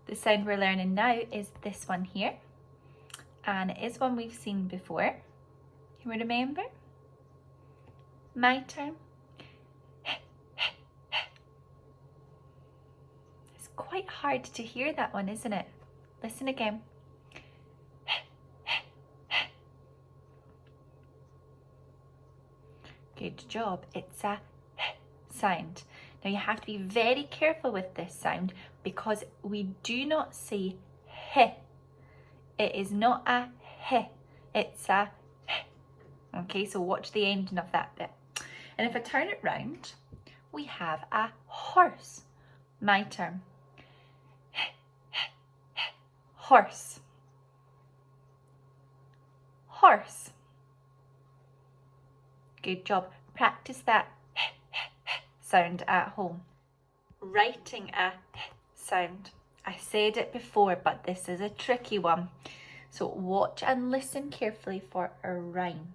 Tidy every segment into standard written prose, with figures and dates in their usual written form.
The sound we're learning now is this one here, and it is one we've seen before. Can we remember? My turn. It's quite hard to hear that one, isn't it? Listen again. Good job. It's a sound. Now you have to be very careful with this sound because we do not say h. It is not a h. It's a h. Okay, so watch the ending of that bit. And if I turn it round, we have a horse. My turn. Horse. Horse. Good job. Practice that sound at home. Writing a sound. I said it before, but this is a tricky one. So watch and listen carefully for a rhyme.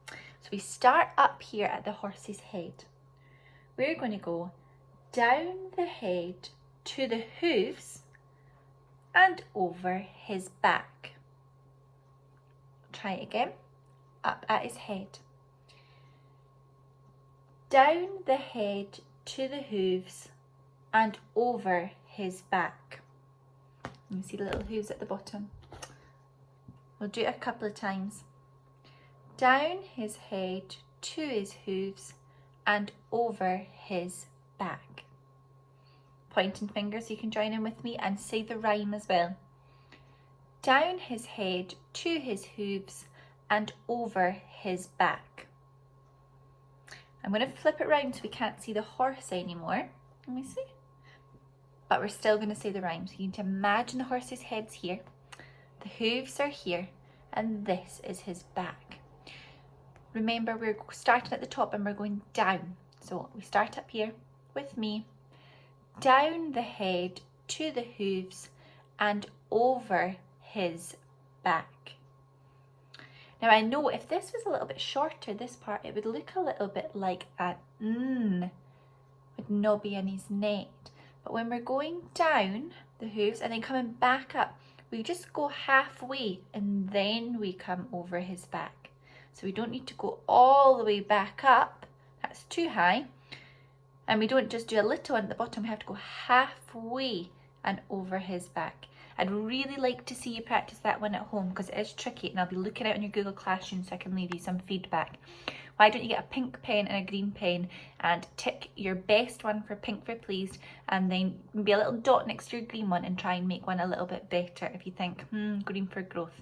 So we start up here at the horse's head. We're going to go down the head to the hooves and over his back. Try it again. Up at his head. Down the head to the hooves and over his back. You see the little hooves at the bottom. We'll do it a couple of times. Down his head to his hooves and over his back. Pointing fingers, so you can join in with me and say the rhyme as well. Down his head to his hooves and over his back. I'm going to flip it round so we can't see the horse anymore. Let me see. But we're still going to say the rhyme. So you need to imagine the horse's head's here. The hooves are here. And this is his back. Remember, we're starting at the top and we're going down. So we start up here with me. Down the head to the hooves and over his back. Now I know if this was a little bit shorter, this part, it would look a little bit like an would not be in his neck. But when we're going down the hooves and then coming back up, we just go halfway and then we come over his back. So we don't need to go all the way back up, that's too high. And we don't just do a little one at the bottom, we have to go halfway and over his back. I'd really like to see you practice that one at home because it is tricky, and I'll be looking out in your Google Classroom so I can leave you some feedback. Why don't you get a pink pen and a green pen and tick your best one for pink for pleased, and then maybe a little dot next to your green one and try and make one a little bit better if you think, green for growth.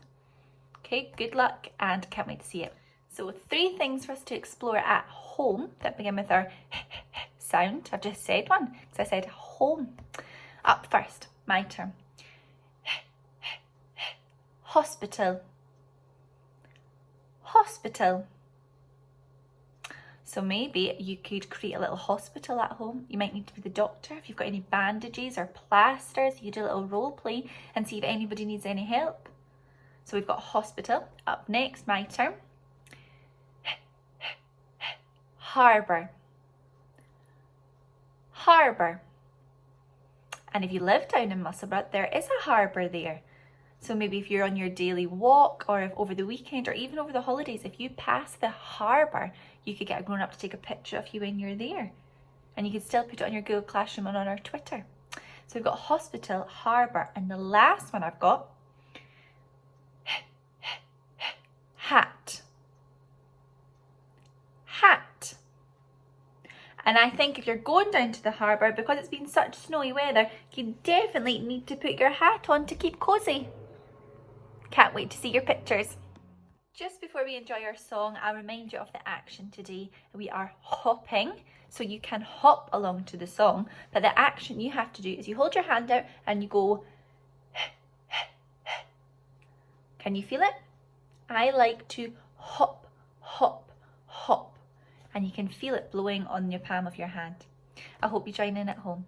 Okay, good luck and can't wait to see it. So 3 things for us to explore at home that begin with our sound. I've just said one because I said home. Up first, my turn. Hospital. Hospital. So maybe you could create a little hospital at home. You might need to be the doctor. If you've got any bandages or plasters, you do a little role play and see if anybody needs any help. So we've got hospital. Up next, my turn. Harbour. Harbour. And if you live down in Musselburgh, there is a harbour there. So maybe if you're on your daily walk or if over the weekend or even over the holidays, if you pass the harbour, you could get a grown-up to take a picture of you when you're there. And you could still put it on your Google Classroom and on our Twitter. So we've got hospital, harbour, and the last one I've got, hat. Hat. And I think if you're going down to the harbour, because it's been such snowy weather, you definitely need to put your hat on to keep cosy. Can't wait to see your pictures. Just before we enjoy our song, I'll remind you of the action today. We are hopping, so you can hop along to the song, but the action you have to do is you hold your hand out and you go. Can you feel it? I like to hop, hop, hop, and you can feel it blowing on your palm of your hand. I hope you join in at home.